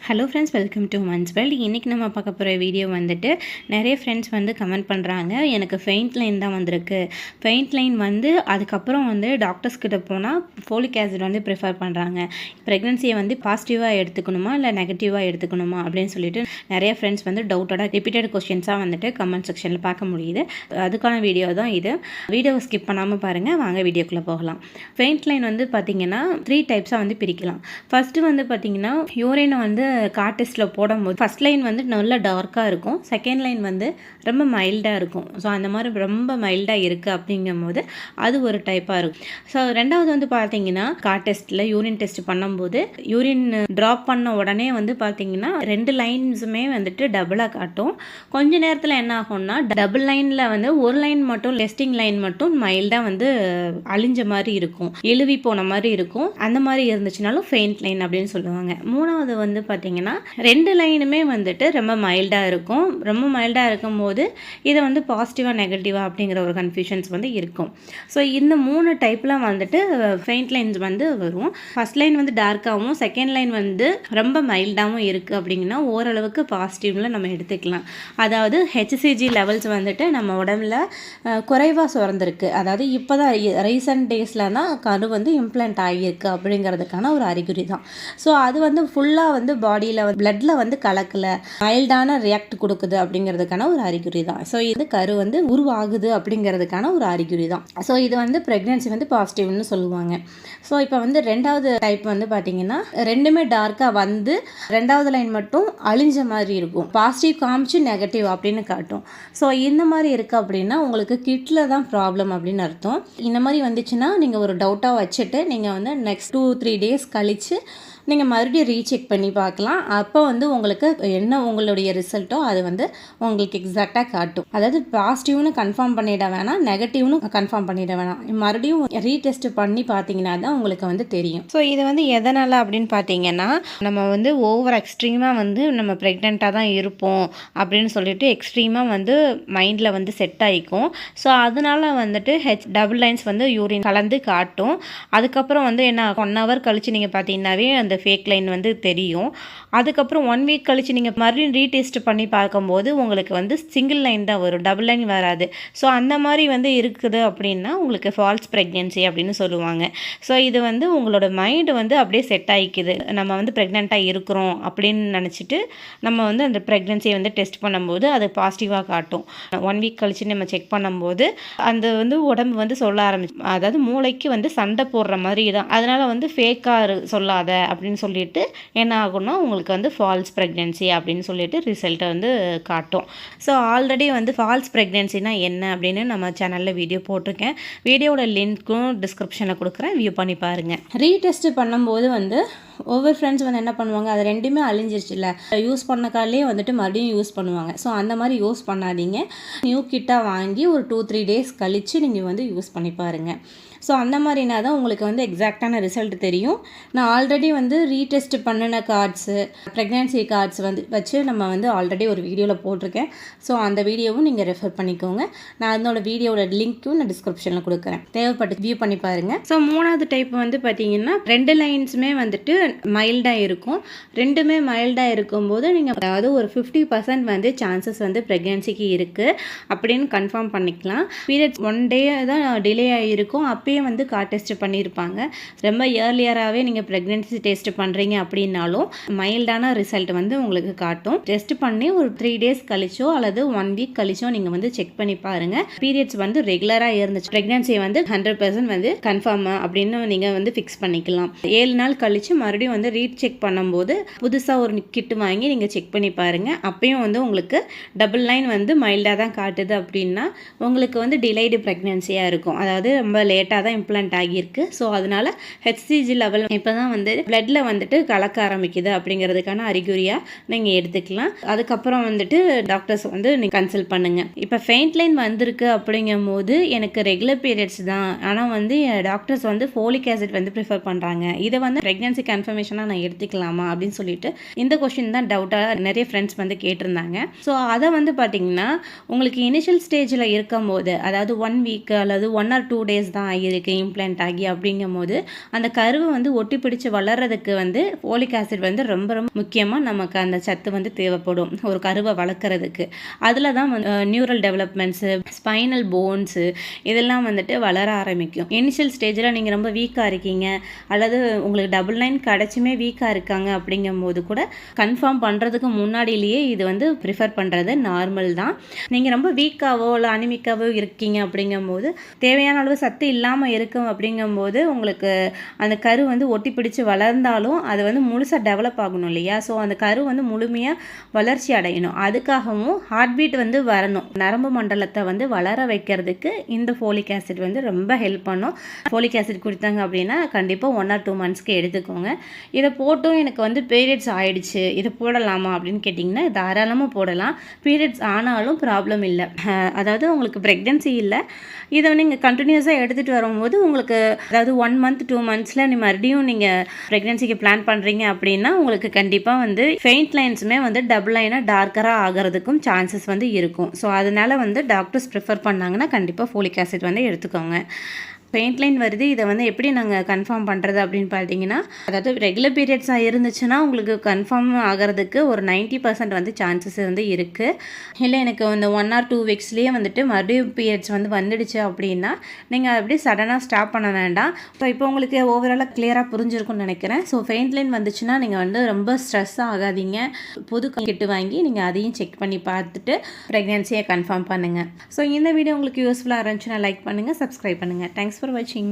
Hello friends, welcome to months world. இன்றைக்கி நம்ம பார்க்க போகிற வீடியோ வந்துட்டு நிறைய ஃப்ரெண்ட்ஸ் வந்து கமெண்ட் பண்ணுறாங்க. எனக்கு ஃபெயிண்ட் லைன் தான் வந்திருக்கு. ஃபெயிண்ட் லைன் வந்து அதுக்கப்புறம் வந்து டாக்டர்ஸ் கிட்ட போனால் ஃபோலிக் ஆசிட் வந்து ப்ரிஃபர் பண்ணுறாங்க. ப்ரெக்னன்சியை வந்து பாசிட்டிவாக எடுத்துக்கணுமா இல்லை நெகட்டிவாக எடுத்துக்கணுமா அப்படின்னு சொல்லிட்டு நிறைய ஃப்ரெண்ட்ஸ் வந்து டவுட்டோட ரிப்பீட்டட் கொஸ்டின்ஸாக வந்துட்டு கமெண்ட் செக்ஷனில் பார்க்க முடியுது. அதுக்கான வீடியோ தான் இது. வீடியோவை ஸ்கிப் பண்ணாமல் பாருங்கள். வாங்க வீடியோக்குள்ளே போகலாம். ஃபெயிண்ட் லைன் வந்து பார்த்திங்கன்னா 3 டைப்ஸாக வந்து பிரிக்கலாம். ஃபஸ்ட்டு வந்து பார்த்திங்கன்னா யூரினை வந்து கார் டெஸ்ட்டில் போடும்போது ஃபஸ்ட் லைன் வந்து நல்லா டார்க்காக இருக்கும், செகண்ட் லைன் வந்து ரொம்ப மைல்டாக இருக்கும். ஸோ அந்த மாதிரி ரொம்ப மைல்டாக இருக்குது அப்படிங்கும்போது அது ஒரு டைப்பாக இருக்கும். ஸோ ரெண்டாவது வந்து பார்த்தீங்கன்னா கார் டெஸ்ட்டில் யூரின் டெஸ்ட் பண்ணும்போது யூரின் ட்ராப் பண்ண உடனே வந்து பார்த்தீங்கன்னா 2 லைன்ஸுமே வந்துட்டு டபுளாக காட்டும். கொஞ்ச நேரத்தில் என்ன ஆகும்னா டபுள் லைனில் வந்து ஒரு லைன் மட்டும் டெஸ்டிங் லைன் மட்டும் மைல்டாக வந்து அழிஞ்ச மாதிரி இருக்கும், எழுவி போன மாதிரி இருக்கும். அந்த மாதிரி இருந்துச்சுனாலும் ஃபெயிண்ட் லைன் அப்படின்னு சொல்லுவாங்க. மூணாவது வந்து பார்த்தீங்கன்னா 2 லைனுமே வந்துட்டு ரொம்ப மைல்டாக இருக்கும். ரொம்ப மைல்டாக இருக்கும்போது இதை வந்து பாசிட்டிவாக நெகட்டிவாக அப்படிங்கிற ஒரு கன்ஃபியூஷன்ஸ் வந்து இருக்கும். ஸோ இந்த 3 டைப்பில் வந்துட்டு ஃபெயிண்ட் லைன்ஸ் வந்து வரும். ஃபஸ்ட் லைன் வந்து டார்க்காகவும் செகண்ட் லைன் வந்து ரொம்ப மைல்டாகவும் இருக்குது அப்படிங்கன்னா ஓரளவுக்கு பாசிட்டிவில் நம்ம எடுத்துக்கலாம். அதாவது ஹெச்சிசிஜி லெவல்ஸ் வந்துட்டு நம்ம உடம்புல குறைவாக சுரந்திருக்கு. அதாவது இப்போ தான் ரீசன்ட் டேஸில் தான் கரு வந்து இம்ப்ளான்ட் ஆகியிருக்கு அப்படிங்கிறதுக்கான ஒரு அறிகுறி தான். ஸோ அது வந்து ஃபுல்லாக வந்து பாடியில் பிளட்டில் வந்து கலக்கலை, மைல்டான ரியாக்ட் கொடுக்குது அப்படிங்கிறதுக்கான ஒரு அறிகுறி தான். ஸோ இது கரு வந்து உருவாகுது அப்படிங்கிறதுக்கான ஒரு அறிகுறி தான். ஸோ இது வந்து ப்ரெக்னென்சி வந்து பாசிட்டிவ்னு சொல்லுவாங்க. ஸோ இப்போ வந்து ரெண்டாவது டைப் வந்து பார்த்தீங்கன்னா ரெண்டுமே டார்க்காக வந்து ரெண்டாவது லைன் மட்டும் அழிஞ்ச மாதிரி இருக்கும், பாசிட்டிவ் காமிச்சு நெகட்டிவ் அப்படின்னு காட்டும். ஸோ இந்த மாதிரி இருக்குது அப்படின்னா உங்களுக்கு கிட்ல தான் ப்ராப்ளம் அப்படின்னு அர்த்தம். இந்த மாதிரி வந்துச்சுன்னா நீங்கள் ஒரு டவுட்டாக வச்சுட்டு நீங்கள் வந்து நெக்ஸ்ட் 2-3 டேஸ் கழித்து நீங்கள் மறுபடியும் ரீசெக் பண்ணி பார்க்கலாம். அப்போ வந்து உங்களுக்கு என்ன உங்களுடைய ரிசல்ட்டோ அது வந்து உங்களுக்கு எக்ஸாக்டாக காட்டும். அதாவது பாசிட்டிவ்னு கன்ஃபார்ம் பண்ணிட வேணாம், நெகட்டிவ்னு கன்ஃபார்ம் பண்ணிட வேணாம், மறுபடியும் ரீடெஸ்ட் பண்ணி பார்த்தீங்கன்னா தான் உங்களுக்கு வந்து தெரியும். ஸோ இது வந்து எதனால் அப்படின்னு பார்த்தீங்கன்னா நம்ம வந்து ஓவர் எக்ஸ்ட்ரீமாக வந்து நம்ம ப்ரெக்னெண்ட்டாக தான் இருப்போம் அப்படின்னு சொல்லிட்டு எக்ஸ்ட்ரீமாக வந்து மைண்டில் வந்து செட் ஆகிக்கும். ஸோ அதனால் வந்துட்டு டபுள் லைன்ஸ் வந்து யூரின் கலந்து காட்டும். அதுக்கப்புறம் வந்து என்ன 1 hour கழித்து நீங்கள் பார்த்தீங்கன்னாவே அந்த ஃபேக் லைன் வந்து தெரியும். அதுக்கப்புறம் 1 week கழிச்சு நீங்கள் மறுபடியும் ரீடெஸ்ட் பண்ணி பார்க்கும்போது உங்களுக்கு வந்து சிங்கிள் லைன் தான் வரும், டபுள் லைன் வராது. ஸோ அந்த மாதிரி வந்து இருக்குது அப்படின்னா உங்களுக்கு ஃபால்ஸ் ப்ரெக்னென்சி அப்படின்னு சொல்லுவாங்க. ஸோ இது வந்து உங்களோட மைண்டு வந்து அப்படியே செட் ஆகிக்குது, நம்ம வந்து ப்ரெக்னெண்ட்டாக இருக்கிறோம் அப்படின்னு நினச்சிட்டு நம்ம வந்து அந்த ப்ரெக்னென்சியை வந்து டெஸ்ட் பண்ணும்போது அது பாசிட்டிவாக காட்டும். 1 week கழிச்சு நம்ம செக் பண்ணும்போது அந்த வந்து உடம்பு வந்து சொல்ல ஆரம்பிச்சு, அதாவது மூளைக்கு வந்து சண்டை போடுற மாதிரி தான், அதனால் வந்து ஃபேக்காக சொல்லாத அப்படின்னு சொல்லிட்டு என்ன ஆகும்னா உங்களுக்கு வந்து ஃபால்ஸ் ப்ரெக்னென்சி அப்படின்னு சொல்லிட்டு ரிசல்ட்டை வந்து காட்டும். ஸோ ஆல்ரெடி வந்து ஃபால்ஸ் ப்ரெக்னென்சினா என்ன அப்படின்னு நம்ம சேனலில் வீடியோ போட்டிருக்கேன். வீடியோட லிங்க்கும் டிஸ்கிரிப்ஷனில் கொடுக்குறேன், வியூ பண்ணி பாருங்கள். ரீடெஸ்ட் பண்ணும்போது வந்து ஒவ்வொரு ஃப்ரெண்ட்ஸ் வந்து என்ன பண்ணுவாங்க, அது ரெண்டுமே அழிஞ்சிருச்சுல, யூஸ் பண்ண கார்லேயே வந்துட்டு மறுபடியும் யூஸ் பண்ணுவாங்க. ஸோ அந்த மாதிரி யூஸ் பண்ணாதீங்க. நியூ கிட்டாக வாங்கி ஒரு 2-3 days கழித்து நீங்கள் வந்து யூஸ் பண்ணி பாருங்கள். ஸோ அந்த மாதிரினா தான் உங்களுக்கு வந்து எக்ஸாக்டான ரிசல்ட் தெரியும். நான் ஆல்ரெடி வந்து ரீடெஸ்ட் பண்ணின கார்ட்ஸு, ப்ரெக்னென்சி கார்ட்ஸ் வந்து வச்சு நம்ம வந்து ஆல்ரெடி ஒரு வீடியோவில் போட்டிருக்கேன். ஸோ அந்த வீடியோவும் நீங்கள் ரெஃபர் பண்ணிக்கோங்க. நான் அதனோட வீடியோட லிங்க்கும் நான் டிஸ்கிரிப்ஷனில் கொடுக்குறேன், தேவைப்பட்டு வியூ பண்ணி பாருங்கள். ஸோ மூணாவது டைப் வந்து பார்த்தீங்கன்னா 2 லைன்ஸுமே வந்துட்டு மைல்டாக இருக்கும். ரெண்டுமே மைல்டாக இருக்கும்போது நீங்கள் அதாவது ஒரு 50% வந்து சான்சஸ் வந்து ப்ரெக்னென்சிக்கு இருக்குது அப்படின்னு கன்ஃபார்ம் பண்ணிக்கலாம். பீரியட்ஸ் 1 day தான் டிலே ஆகிருக்கும், அப்பயே வந்து கார் டெஸ்ட் பண்ணியிருப்பாங்க. ரொம்ப இயர்லியராகவே நீங்கள் ப்ரெக்னென்சி டெஸ்ட் பண்ணுறீங்க அப்படின்னாலும் மைல்டான ரிசல்ட் வந்து உங்களுக்கு காட்டும். டெஸ்ட் பண்ணி ஒரு 3 days கழிச்சோ அல்லது 1 week கழிச்சோ நீங்கள் வந்து செக் பண்ணி பாருங்கள். பீரியட்ஸ் வந்து ரெகுலராக இருந்துச்சு, ப்ரெக்னென்சி வந்து 100% வந்து கன்ஃபார்ம் அப்படின்னு நீங்கள் வந்து ஃபிக்ஸ் பண்ணிக்கலாம். 7 நாள் கழிச்சு மறுபடியும் வந்து ரீசெக் பண்ணும்போது புதுசாக ஒரு கிட்டு வாங்கி நீங்கள் செக் பண்ணி பாருங்கள். அப்பயும் வந்து உங்களுக்கு டபுள் லைன் வந்து மைல்டாக தான் காட்டுது அப்படின்னா உங்களுக்கு வந்து டிலைடு ப்ரெக்னென்சியாக இருக்கும், அதாவது ரொம்ப லேட்டாக தான் இம்ப்ளான்ட் ஆகியிருக்கு. ஸோ அதனால ஹெச்சிசி லெவல் இப்போ தான் வந்து பிளட்ல வந்துட்டு கலக்க ஆரம்பிக்குது அப்படிங்கிறதுக்கான அறிகுறியாக நீங்கள் எடுத்துக்கலாம். அதுக்கப்புறம் வந்துட்டு டாக்டர்ஸ் வந்து நீங்கள் கன்சல்ட் பண்ணுங்கள். இப்போ ஃபெயிண்ட் லைன் வந்திருக்கு அப்படிங்கும் போது எனக்கு ரெகுலர் பீரியட்ஸ் தான், ஆனால் வந்து டாக்டர்ஸ் வந்து ஃபோலிக் ஆசிட் வந்து ப்ரிஃபர் பண்ணுறாங்க, இதை வந்து ப்ரெக்னென்சி கன்ஃபர்மேஷனாக நான் எடுத்துக்கலாமா அப்படின்னு சொல்லிட்டு இந்த கொஸ்டின் தான் டவுட்டாக நிறைய ஃப்ரெண்ட்ஸ் வந்து கேட்டிருந்தாங்க. ஸோ அதை வந்து பார்த்தீங்கன்னா உங்களுக்கு இனிஷியல் ஸ்டேஜில் இருக்கும் போது, அதாவது 1 week அல்லது 1 or 2 days தான் ஆகிருக்கு இருக்குது இம்ப்ளான்ட் ஆகி அப்படிங்கும்போது அந்த கருவை வந்து ஒட்டி பிடிச்சி வளர்கிறதுக்கு வந்து ஃபோலிக் ஆசிட் வந்து ரொம்ப ரொம்ப முக்கியமாக நமக்கு அந்த சத்து வந்து தேவைப்படும் ஒரு கருவை வளர்க்குறதுக்கு. அதில் தான் வந்து நியூரல் டெவலப்மெண்ட்ஸு, ஸ்பைனல் போன்ஸு இதெல்லாம் வந்துட்டு வளர ஆரம்பிக்கும். இனிஷியல் ஸ்டேஜில் நீங்கள் ரொம்ப வீக்காக இருக்கீங்க அல்லது உங்களுக்கு 9 கிடச்சுமே வீக்காக இருக்காங்க அப்படிங்கும்போது கூட கன்ஃபார்ம் பண்ணுறதுக்கு முன்னாடியிலேயே இது வந்து ப்ரிஃபர் பண்ணுறது நார்மல் தான். நீங்கள் ரொம்ப வீக்காவோ இல்லை அனிமிக்காவோ இருக்கீங்க அப்படிங்கும்போது தேவையான அளவு சத்து இல்லாமல் இருக்கும் அப்படிங்கும்போது உங்களுக்கு அந்த கரு வந்து ஒட்டி பிடிச்சி வளர்ந்தாலும் அது வந்து முழுசாக டெவலப் ஆகணும் இல்லையா? ஸோ அந்த கரு வந்து முழுமையாக வளர்ச்சி அடையணும். அதுக்காகவும் ஹார்ட் பீட் வந்து வரணும். நரம்பு மண்டலத்தை வந்து வளர வைக்கிறதுக்கு இந்த ஃபோலிக் ஆசிட் வந்து ரொம்ப ஹெல்ப் பண்ணும். ஃபோலிக் ஆசிட் கொடுத்தாங்க அப்படின்னா கண்டிப்பாக 1 or 2 மந்த்ஸ்க்கு எடுத்துக்கோங்க. இதை போட்டும் எனக்கு வந்து பீரியட்ஸ் ஆயிடுச்சு, இதை போடலாமா அப்படின்னு கேட்டிங்கன்னா தாராளமாக போடலாம். பீரியட்ஸ் ஆனாலும் ப்ராப்ளம் இல்லை. அதாவது உங்களுக்கு ப்ரெக்னென்சி இல்லை, இதை நீங்கள் கண்டினியூஸாக எடுத்துகிட்டு வரும்போது உங்களுக்கு அதாவது 1 month 2 monthஸில் மறுபடியும் நீங்கள் ப்ரெக்னென்சிக்கு பிளான் பண்ணுறீங்க அப்படின்னா உங்களுக்கு கண்டிப்பாக வந்து ஃபெயிண்ட் லைன்ஸுமே வந்து டபுள் லைனாக டார்க்கராக ஆகிறதுக்கும் சான்சஸ் வந்து இருக்கும். ஸோ அதனால் வந்து டாக்டர்ஸ் ப்ரிஃபர் பண்ணாங்கன்னா கண்டிப்பாக ஃபோலிக் ஆசிட் வந்து எடுத்துக்கோங்க. பெயிண்ட் லைன் வருது, இதை வந்து எப்படி நாங்கள் கன்ஃபார்ம் பண்ணுறது அப்படின்னு பார்த்தீங்கன்னா, அதாவது ரெகுலர் பீரியட்ஸாக இருந்துச்சுன்னா உங்களுக்கு கன்ஃபார்ம் ஆகிறதுக்கு ஒரு 90% வந்து சான்சஸ் வந்து இருக்குது. இல்லை எனக்கு இந்த 1 or 2 வீக்ஸ்லேயே வந்துட்டு மறுபடியும் பீரியட்ஸ் வந்து வந்துடுச்சு அப்படின்னா நீங்கள் அப்படியே சடனாக ஸ்டாப் பண்ண வேண்டாம். ஸோ இப்போ உங்களுக்கு ஓவராலாக கிளியராக புரிஞ்சிருக்கும்னு நினைக்கிறேன். ஸோ பெயிண்ட் லைன் வந்துச்சுன்னா நீங்கள் வந்து ரொம்ப ஸ்ட்ரெஸ் ஆகாதீங்க. புது கிட்டு வாங்கி நீங்கள் அதையும் செக் பண்ணி பார்த்துட்டு ப்ரெக்னென்சியை கன்ஃபார்ம் பண்ணுங்கள். ஸோ இந்த வீடியோ உங்களுக்கு யூஸ்ஃபுல்லாக இருந்துச்சுன்னா லைக் பண்ணுங்கள், சப்ஸ்கிரைப் பண்ணுங்கள். Thanks for watching.